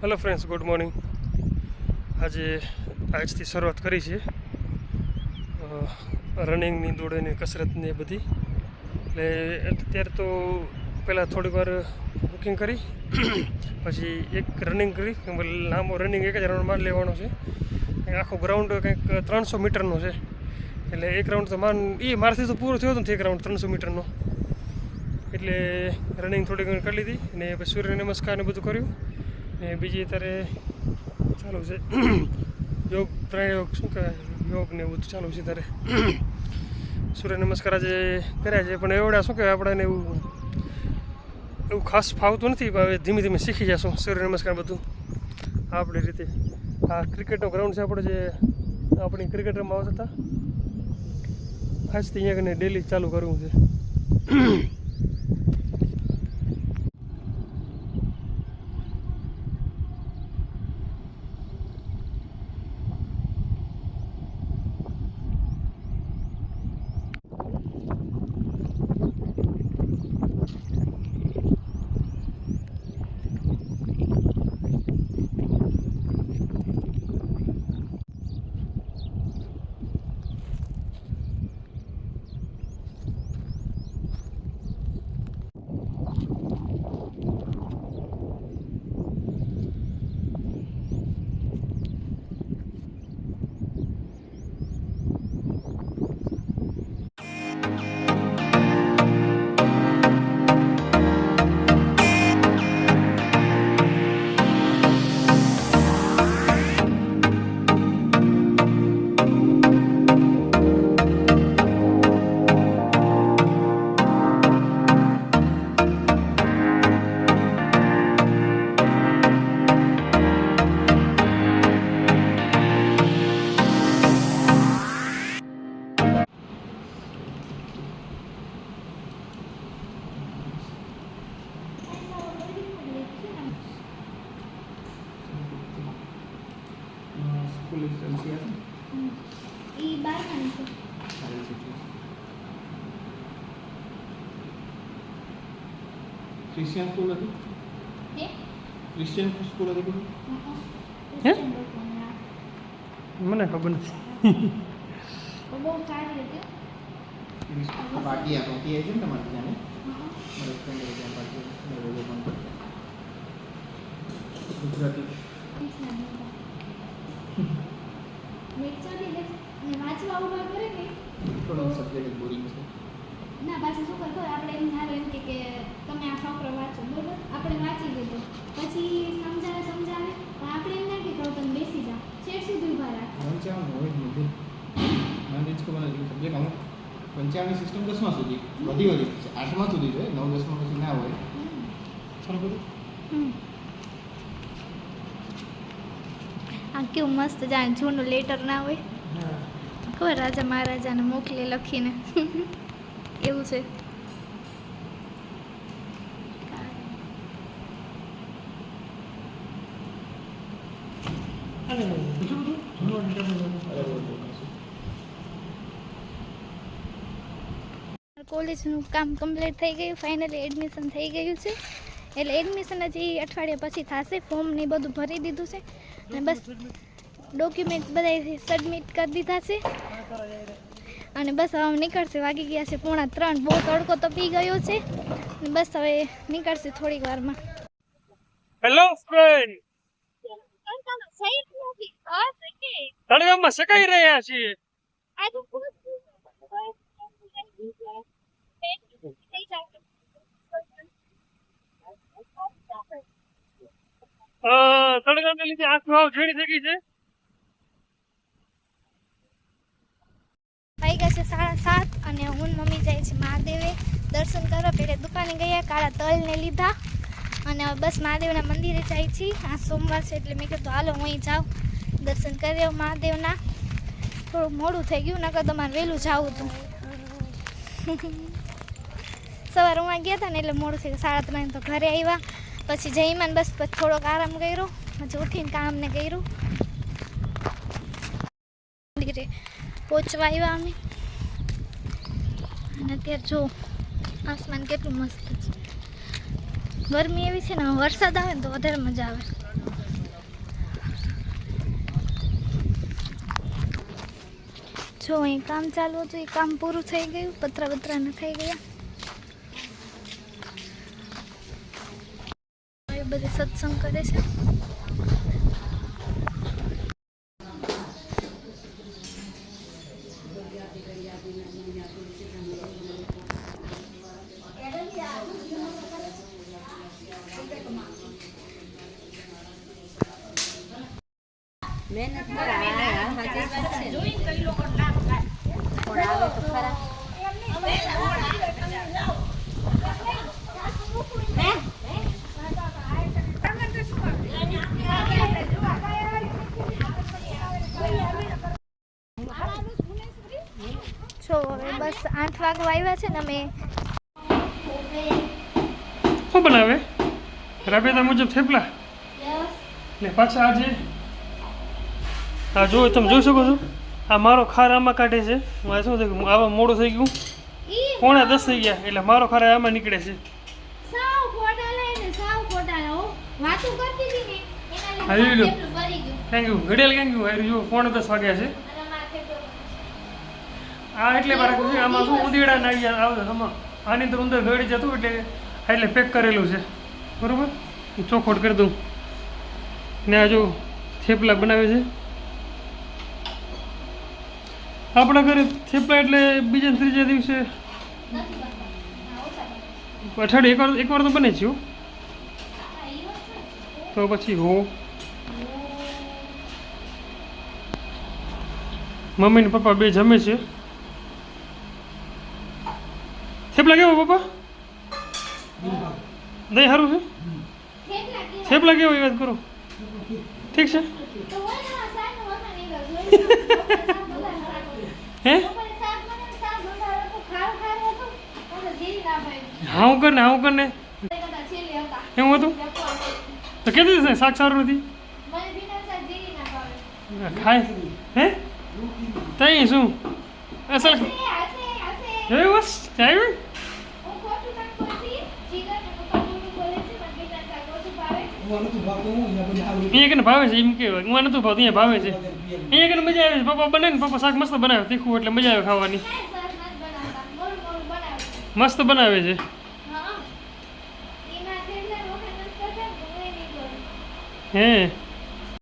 Hello friends, good morning. આજથી શરૂઆત કરી છે રનિંગની, દોડની, કસરતની બધી. એટલે અત્યારે તો પહેલાં થોડીક વાર બુકિંગ કરી, પછી એક રનિંગ કરી. લાંબો રનિંગ એક જ રાઉન્ડમાં લેવાનો છે. આખો ગ્રાઉન્ડ કંઈક 300 મીટરનો છે. એટલે એક રાઉન્ડ તો મારાથી તો પૂરો થયો હતો ને એક રાઉન્ડ 300 મીટરનો. એટલે રનિંગ થોડી ઘણી કરી લીધી ને પછી સૂર્ય નમસ્કાર ને બધું કર્યું. ને બીજી અત્યારે ચાલુ છે યોગ પ્રાણાયામ, શું કહેવાય, યોગ ને એવું ચાલુ છે. ત્યારે સૂર્ય નમસ્કાર આજે કર્યા છે, પણ એવડા શું કહેવાય આપણને એવું ખાસ ફાવતું નથી. હવે ધીમે ધીમે શીખી જશું સૂર્ય નમસ્કાર બધું આપણી રીતે. આ ક્રિકેટનો ગ્રાઉન્ડ છે આપણો, જે આપણી ક્રિકેટ રમવા આવતા હતા. આજથી અહીંયા કને ડેલી ચાલુ કરવું છે. ક્રિશ્ચિયન સ્કૂલ હતી? ક્રિશ્ચિયન સ્કૂલ હતી? હે, મને ખબર નથી. બહુ સારી હતી. પાર્ટી આપી છે ને તમારે ત્યાં? મારા ફ્રેન્ડ ત્યાં પાર્ટી ગુજરાતી વાંચવા ઉભા કરે ને થોડો સબ્જેક્ટ બોરિંગ છે. ના, પાછું શું કરતો આપણે એમ ધારો એમ કે તમે આ ફકરો વાંચો, બરોબર, આપણે વાંચી લીધો, પછી સમજાવે પણ આપણે એમ ના કીધું તમે બેસી જાઓ, છેક સુધી ઊભા રાખો. પંચાવન હોય જ નથી. મને જ ખબર નથી. સબ્જેક્ટ અમુક 55 સિસ્ટમ 10મા સુધી વધી 8મા સુધી છે, 9 10મા પછી ના હોય. બરાબર. આ કેવું મસ્ત જાણે જૂનું લેટર ના હોય, ખબર, રાજા મહારાજાને મોકલે લખીને એવું છે. કોલેજનું કામ કમ્પ્લીટ થઈ ગયું, ફાઇનલી એડમિશન થઈ ગયું છે. એટલે એડમિશન હજી અઠવાડિયા પછી થશે. ફોર્મ ને બધું ભરી દીધું છે અને બસ ડોક્યુમેન્ટ બધા સબમિટ કરી દીધા છે અને બસ હવે નીકળશે. વાગી ગયા છે 2:45. બહુ તડકો તપી ગયો છે અને બસ હવે નીકળશે થોડીક વારમાં. હેલો ફ્રેન્ડ, તળગામમાં સકાઈ રહ્યા છીએ. તળગામને લીધે આંખો આવ ઝીણી થઈ ગઈ છે. વાગ્યા છે 7:30 અને હું મમ્મી જાય છે મહાદેવે દર્શન કરવા. પહેલે દુકાને ગયા, કાળા તલને લીધા અને હવે બસ મહાદેવના મંદિરે જાય છે. આ સોમવાર છે એટલે મેં કીધું હાલો હું અહીં જાઉં, દર્શન કરી આવું મહાદેવના. થોડું મોડું થઈ ગયું, નકર તો મારે વહેલું જવું હતું. સવારે હું ગયા હતા ને એટલે મોડું થઈ ગયું. 3:30 તો ઘરે આવ્યા, પછી જઈમાં બસ પછી થોડોક આરામ કર્યો, પછી ઉઠીને કામ ને કર્યું. મંદિરે પહોંચવા આવ્યા અમે અને અત્યારે જો આસમાન કેટલું મસ્ત છે. ગરમી એવી છે ને, વરસાદ આવે ને તો વધારે મજા આવે. જો અહીં કામ ચાલુ હતું, એ કામ પૂરું થઈ ગયું, પતરા બતરા થઈ ગયા. એ બધે સત્સંગ કરે છે. મહેનત કરા હાજર છે જોઈ કઈ લોકો ના થાય પણ આવે તો ખરા જો હવે બસ 8 વાગવા આવ્યા છે ને અમે. શું બનાવે રાબેતા મુજબ થેપલા ને પાછા આજે હા જો તમે જોઈ શકો છો આ મારો ખાર આમાં કાઢે છે. હું આ શું થયું આવા મોડું થઈ ગયું 9:10 થઈ ગયા એટલે મારો ખાર આમાં નીકળે છે. સાવ ફોટા લઈને સાવ ફોટા લો વાતો કરતી હતી ને એના આવી લો. લીધે ભરી ગયું. ક્યાં ગયું ઘડિયાળ ક્યાં ગયું આવ્યું જો 9:10 વાગ્યા છે. અને માથે તો આ એટલે બાળકો છે આમાં શું ઉંદીડા નાળી આવે આમાં આની અંદર ઉંદર ગળી જતું એટલે પેક કરેલું છે બરોબર. હું ચોખવટ કરી દઉં ને આ જો થેપલા બનાવે છે આપણા ઘરે. થેપલા એટલે બીજા ને ત્રીજા દિવસે અઠવાડિયે એકવાર તો બને છે હો. તો પછી હો મમ્મી ને પપ્પા બે જમે છે. થેપલા કેવો પપ્પા દહીં સારું છે. થેપલા કેવો એ વાત કરો ઠીક છે. તો હોય ને સાહેબ હોતા નહીં ગયો હે પણ સાહેબ મને સાહેબ બંધારો તો ખાવ હતું તો જીરી ના ભાઈ હા હું કરીને કદા છેલી હતા એવું હતું તો કીધું છે શાક સારું નથી મને બિના સાહેબ જીરી ના ભાવે ખાય હે તઈ શું અસલ હસે જોયું બસ આવ્યું હું ખોટું કામ કરતી જીગર ને પપ્પા ખોટું બોલે છે મને બિના સાહેબ ઓછું ભાવે અહીંયા કને ભાવે છે એમ કેવાય હું નતું ભાવતું અહીંયા ભાવે છે. અહીંયા કને મજા આવે છે પપ્પા બને ને પપ્પા શાક મસ્ત બનાવે તીખું એટલે મજા આવે ખાવાની. સાહેબ સર મત બનાવતા મોરું મોરું બનાવે મસ્ત બનાવે છે. હા એના જેટલા રોકા નથી કરતા હું એ નહીં કરું હે